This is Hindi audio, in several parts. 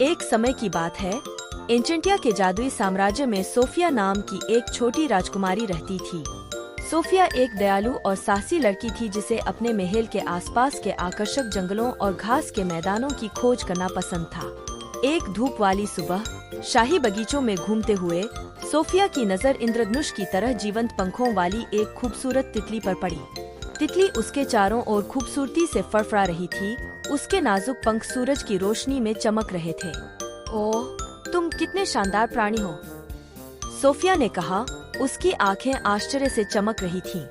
एक समय की बात है, एंचेंटिया के जादुई साम्राज्य में सोफिया नाम की एक छोटी राजकुमारी रहती थी। सोफिया एक दयालु और साहसी लड़की थी जिसे अपने महल के आसपास के आकर्षक जंगलों और घास के मैदानों की खोज करना पसंद था। एक धूप वाली सुबह शाही बगीचों में घूमते हुए सोफिया की नज़र इंद्रधनुष की तरह जीवंत पंखों वाली एक खूबसूरत तितली पर पड़ी। तितली उसके चारों ओर खूबसूरती से फड़फड़ा रही थी। उसके नाजुक पंख सूरज की रोशनी में चमक रहे थे। ओह, तुम कितने शानदार प्राणी हो, सोफिया ने कहा। उसकी आंखें आश्चर्य से चमक रही थीं।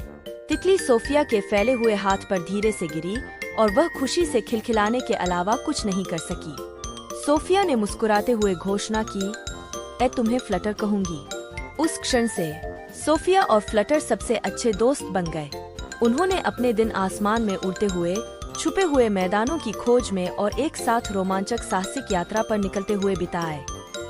तितली सोफिया के फैले हुए हाथ पर धीरे से गिरी और वह खुशी से खिलखिलाने के अलावा कुछ नहीं कर सकी। सोफिया ने मुस्कुराते हुए घोषणा की, मैं तुम्हें फ्लटर कहूंगी। उस क्षण से सोफिया और फ्लटर सबसे अच्छे दोस्त बन गए। उन्होंने अपने दिन आसमान में उड़ते हुए, छुपे हुए मैदानों की खोज में और एक साथ रोमांचक साहसिक यात्रा पर निकलते हुए बिताए।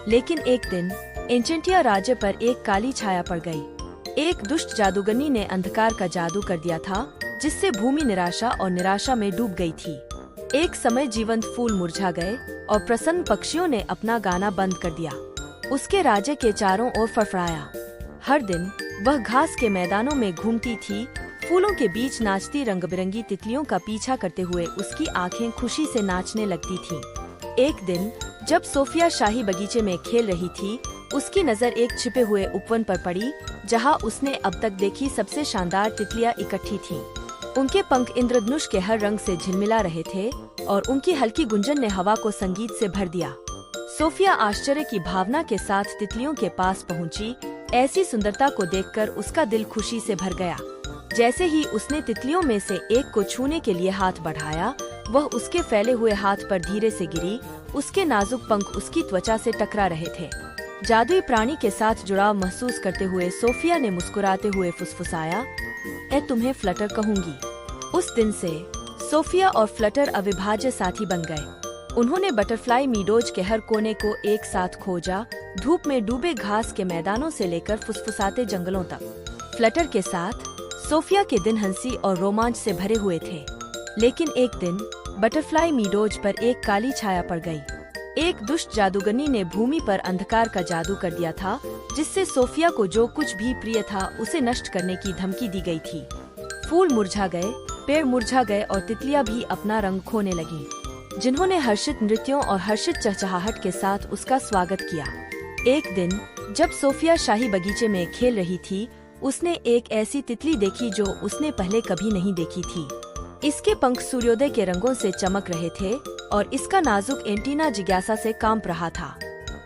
लेकिन एक दिन एंचेंटिया राज्य पर एक काली छाया पड़ गई। एक दुष्ट जादूगरनी ने अंधकार का जादू कर दिया था, जिससे भूमि निराशा और निराशा में डूब गई थी। एक समय जीवंत फूल मुरझा गए और प्रसन्न पक्षियों ने अपना गाना बंद कर दिया। उसके राज्य के चारों ओर फड़फड़ाया। हर दिन वह घास के मैदानों में घूमती थी, फूलों के बीच नाचती रंग बिरंगी तितलियों का पीछा करते हुए उसकी आंखें खुशी से नाचने लगती थीं। एक दिन जब सोफिया शाही बगीचे में खेल रही थी, उसकी नज़र एक छिपे हुए उपवन पर पड़ी, जहां उसने अब तक देखी सबसे शानदार तितलियां इकट्ठी थीं। उनके पंख इंद्रधनुष के हर रंग से झिलमिला रहे थे और उनकी हल्की गुंजन ने हवा को संगीत से भर दिया। सोफिया आश्चर्य की भावना के साथ तितलियों के पास पहुंची। ऐसी सुंदरता को देखकर उसका दिल खुशी से भर गया। जैसे ही उसने तितलियों में से एक को छूने के लिए हाथ बढ़ाया, वह उसके फैले हुए हाथ पर धीरे से गिरी। उसके नाजुक पंख उसकी त्वचा से टकरा रहे थे। जादुई प्राणी के साथ जुड़ाव महसूस करते हुए सोफिया ने मुस्कुराते हुए फुसफुसाया, मैं तुम्हें फ्लटर कहूंगी। उस दिन से सोफिया और फ्लटर अविभाज्य साथी बन गए। उन्होंने बटरफ्लाई मीडोज के हर कोने को एक साथ खोजा, धूप में डूबे घास के मैदानों से लेकर फुसफुसाते जंगलों तक। फ्लटर के साथ सोफिया के दिन हंसी और रोमांच से भरे हुए थे। लेकिन एक दिन बटरफ्लाई मीडोज पर एक काली छाया पड़ गई। एक दुष्ट जादूगरनी ने भूमि पर अंधकार का जादू कर दिया था, जिससे सोफिया को जो कुछ भी प्रिय था उसे नष्ट करने की धमकी दी गई थी। फूल मुरझा गए, पेड़ मुरझा गए और तितलियां भी अपना रंग खोने लगीं, जिन्होंने हर्षित नृत्यों और हर्षित चहचहाहट के साथ उसका स्वागत किया। एक दिन जब सोफिया शाही बगीचे में खेल रही थी, उसने एक ऐसी तितली देखी जो उसने पहले कभी नहीं देखी थी। इसके पंख सूर्योदय के रंगों से चमक रहे थे और इसका नाजुक एंटीना जिज्ञासा से कांप रहा था।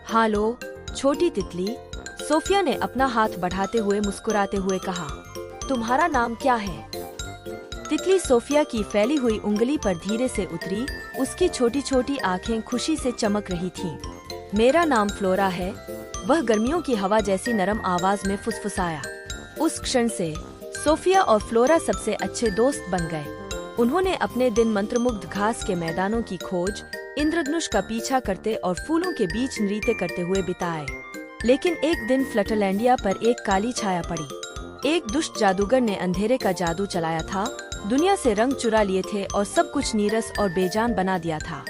हालो, छोटी तितली, सोफिया ने अपना हाथ बढ़ाते हुए मुस्कुराते हुए कहा, तुम्हारा नाम क्या है? तितली सोफिया की फैली हुई उंगली पर धीरे से उतरी। उसकी छोटी छोटी आंखें खुशी से चमक रही थीं। मेरा नाम फ्लोरा है, वह गर्मियों की हवा जैसी नरम आवाज में फुसफुसाया। उस क्षण से सोफिया और फ्लोरा सबसे अच्छे दोस्त बन गए। उन्होंने अपने दिन मंत्रमुग्ध घास के मैदानों की खोज, इंद्रधनुष का पीछा करते और फूलों के बीच नृत्य करते हुए बिताए। लेकिन एक दिन फ्लटरलैंडिया पर एक काली छाया पड़ी। एक दुष्ट जादूगर ने अंधेरे का जादू चलाया था, दुनिया से रंग चुरा लिए थे और सब कुछ नीरस और बेजान बना दिया था।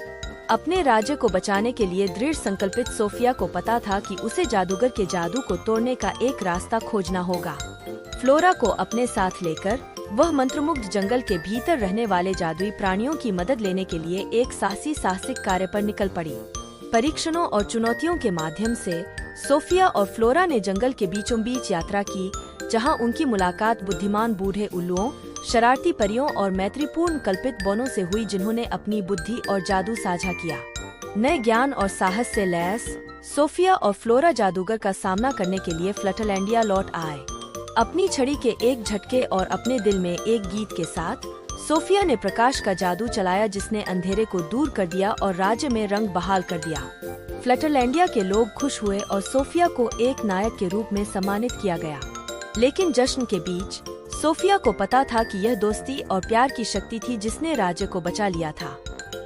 अपने राज्य को बचाने के लिए दृढ़ संकल्पित सोफिया को पता था कि उसे जादूगर के जादू को तोड़ने का एक रास्ता खोजना होगा। फ्लोरा को अपने साथ लेकर वह मंत्रमुग्ध जंगल के भीतर रहने वाले जादुई प्राणियों की मदद लेने के लिए एक साहसिक कार्य पर निकल पड़ी। परीक्षणों और चुनौतियों के माध्यम से सोफिया और फ्लोरा ने जंगल के बीचों बीच यात्रा की, जहां उनकी मुलाकात बुद्धिमान बूढ़े उल्लुओं, शरारती परियों और मैत्रीपूर्ण कल्पित बोनों से हुई, जिन्होंने अपनी बुद्धि और जादू साझा किया। नए ज्ञान और साहस से लैस सोफिया और फ्लोरा जादूगर का सामना करने के लिए फ्लटरलैंडिया लौट आए। अपनी छड़ी के एक झटके और अपने दिल में एक गीत के साथ सोफिया ने प्रकाश का जादू चलाया, जिसने अंधेरे को दूर कर दिया और राज्य में रंग बहाल कर दिया। फ्लटरलैंडिया के लोग खुश हुए और सोफिया को एक नायक के रूप में सम्मानित किया गया। लेकिन जश्न के बीच सोफिया को पता था कि यह दोस्ती और प्यार की शक्ति थी जिसने राज्य को बचा लिया था।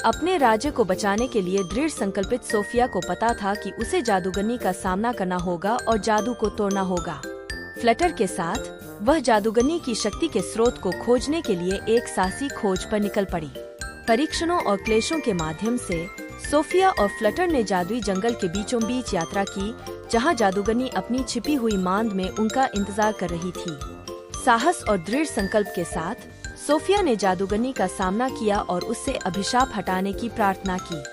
अपने राज्य को बचाने के लिए दृढ़ संकल्पित सोफिया को पता था कि उसे जादूगरनी का सामना करना होगा और जादू को तोड़ना होगा। फ्लटर के साथ वह जादूगरनी की शक्ति के स्रोत को खोजने के लिए एक साहसी खोज पर निकल पड़ी। परीक्षणों और क्लेशों के माध्यम से सोफिया और फ्लटर ने जादुई जंगल के बीचों बीच यात्रा की, जहां जादूगरनी अपनी छिपी हुई मांद में उनका इंतजार कर रही थी। साहस और दृढ़ संकल्प के साथ सोफिया ने जादूगरनी का सामना किया और उससे अभिशाप हटाने की प्रार्थना की।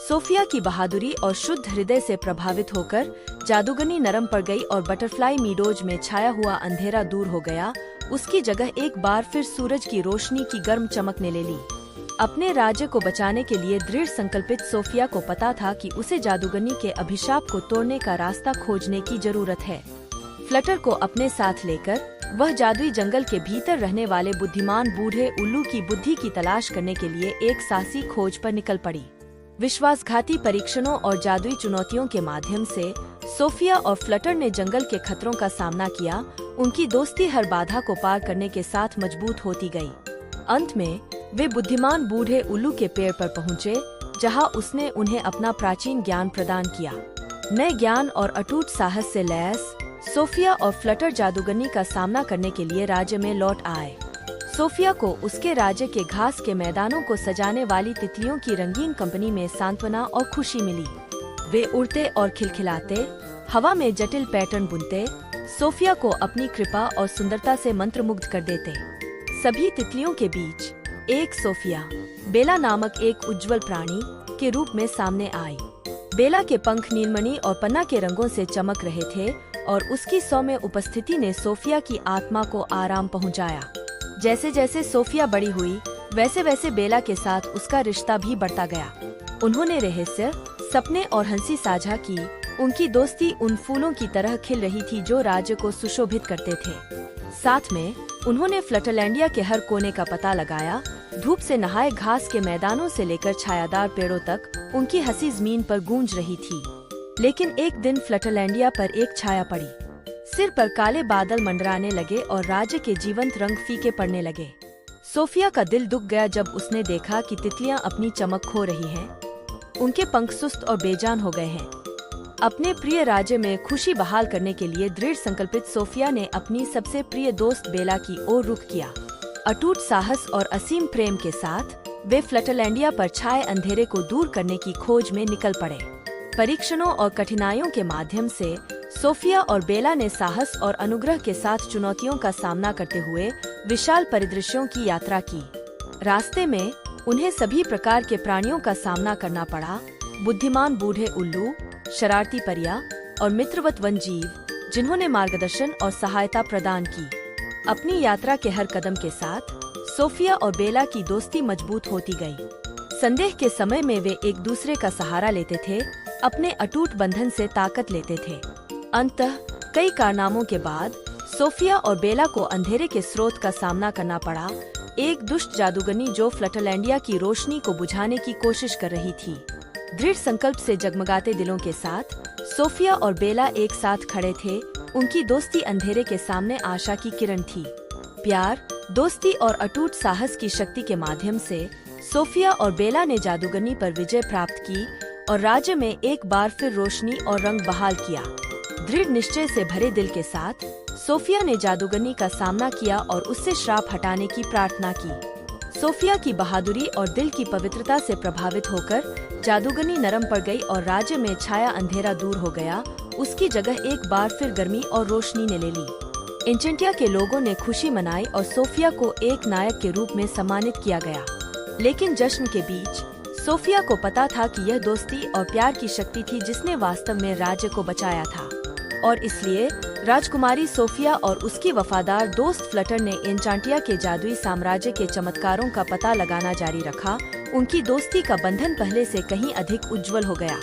सोफिया की बहादुरी और शुद्ध हृदय से प्रभावित होकर जादूगरनी नरम पड़ गई और बटरफ्लाई मीडोज में छाया हुआ अंधेरा दूर हो गया। उसकी जगह एक बार फिर सूरज की रोशनी की गर्म चमकने ले ली। अपने राज्य को बचाने के लिए दृढ़ संकल्पित सोफिया को पता था कि उसे जादूगरनी के अभिशाप को तोड़ने का रास्ता खोजने की जरूरत है। फ्लटर को अपने साथ लेकर वह जादुई जंगल के भीतर रहने वाले बुद्धिमान बूढ़े उल्लू की बुद्धि की तलाश करने के लिए एक साहसी खोज पर निकल पड़ी। विश्वासघाती परीक्षणों और जादुई चुनौतियों के माध्यम से सोफिया और फ्लटर ने जंगल के खतरों का सामना किया। उनकी दोस्ती हर बाधा को पार करने के साथ मजबूत होती गई। अंत में वे बुद्धिमान बूढ़े उल्लू के पेड़ पर पहुँचे, जहां उसने उन्हें अपना प्राचीन ज्ञान प्रदान किया। नए ज्ञान और अटूट साहस से लैस सोफिया और फ्लटर जादूगरनी का सामना करने के लिए राज्य में लौट आए। सोफिया को उसके राज्य के घास के मैदानों को सजाने वाली तितलियों की रंगीन कंपनी में सांत्वना और खुशी मिली। वे उड़ते और खिलखिलाते, हवा में जटिल पैटर्न बुनते, सोफिया को अपनी कृपा और सुंदरता से मंत्रमुग्ध कर देते। सभी तितलियों के बीच एक सोफिया, बेला नामक एक उज्जवल प्राणी के रूप में सामने आई। बेला के पंख नीलमणि और पन्ना के रंगों से चमक रहे थे और उसकी सौम्य उपस्थिति ने सोफिया की आत्मा को आराम पहुंचाया। जैसे जैसे सोफिया बड़ी हुई, वैसे वैसे बेला के साथ उसका रिश्ता भी बढ़ता गया। उन्होंने रहस्य, सपने और हंसी साझा की। उनकी दोस्ती उन फूलों की तरह खिल रही थी जो राज्य को सुशोभित करते थे। साथ में उन्होंने फ्लटरलैंडिया के हर कोने का पता लगाया। धूप से नहाए घास के मैदानों से लेकर छायादार पेड़ों तक उनकी हंसी जमीन पर गूंज रही थी। लेकिन एक दिन फ्लटरलैंडिया पर एक छाया पड़ी। सिर पर काले बादल मंडराने लगे और राज्य के जीवंत रंग फीके पड़ने लगे। सोफिया का दिल दुख गया जब उसने देखा कि तितलियां अपनी चमक खो रही हैं। उनके पंख सुस्त और बेजान हो गए हैं। अपने प्रिय राज्य में खुशी बहाल करने के लिए दृढ़ संकल्पित सोफिया ने अपनी सबसे प्रिय दोस्त बेला की ओर रुख किया। अटूट साहस और असीम प्रेम के साथ वे फ्लटरलैंडिया पर छाए अंधेरे को दूर करने की खोज में निकल पड़े। परीक्षणों और कठिनाइयों के माध्यम से सोफिया और बेला ने साहस और अनुग्रह के साथ चुनौतियों का सामना करते हुए विशाल परिदृश्यों की यात्रा की। रास्ते में उन्हें सभी प्रकार के प्राणियों का सामना करना पड़ा। बुद्धिमान बूढ़े उल्लू, शरारती परियां और मित्रवत वनजीव, जिन्होंने मार्गदर्शन और सहायता प्रदान की। अपनी यात्रा के हर कदम के साथ सोफिया और बेला की दोस्ती मजबूत होती गई। संदेह के समय में वे एक दूसरे का सहारा लेते थे, अपने अटूट बंधन से ताकत लेते थे। अंततः कई कारनामों के बाद सोफिया और बेला को अंधेरे के स्रोत का सामना करना पड़ा, एक दुष्ट जादूगरनी जो फ्लटरलैंडिया की रोशनी को बुझाने की कोशिश कर रही थी। दृढ़ संकल्प से जगमगाते दिलों के साथ सोफिया और बेला एक साथ खड़े थे। उनकी दोस्ती अंधेरे के सामने आशा की किरण थी। प्यार, दोस्ती और अटूट साहस की शक्ति के माध्यम से सोफिया और बेला ने जादूगरनी पर विजय प्राप्त की और राज्य में एक बार फिर रोशनी और रंग बहाल किया। दृढ़ निश्चय से भरे दिल के साथ सोफिया ने जादूगरनी का सामना किया और उससे श्राप हटाने की प्रार्थना की। सोफिया की बहादुरी और दिल की पवित्रता से प्रभावित होकर जादूगरनी नरम पड़ गई और राज्य में छाया अंधेरा दूर हो गया। उसकी जगह एक बार फिर गर्मी और रोशनी ने ले ली। एंचेंटिया के लोगों ने खुशी मनाई और सोफिया को एक नायक के रूप में सम्मानित किया गया। लेकिन जश्न के बीच सोफिया को पता था कि यह दोस्ती और प्यार की शक्ति थी जिसने वास्तव में राज्य को बचाया था। और इसलिए राजकुमारी सोफिया और उसकी वफादार दोस्त फ्लटर ने एन्चांटिया के जादुई साम्राज्य के चमत्कारों का पता लगाना जारी रखा। उनकी दोस्ती का बंधन पहले से कहीं अधिक उज्जवल हो गया।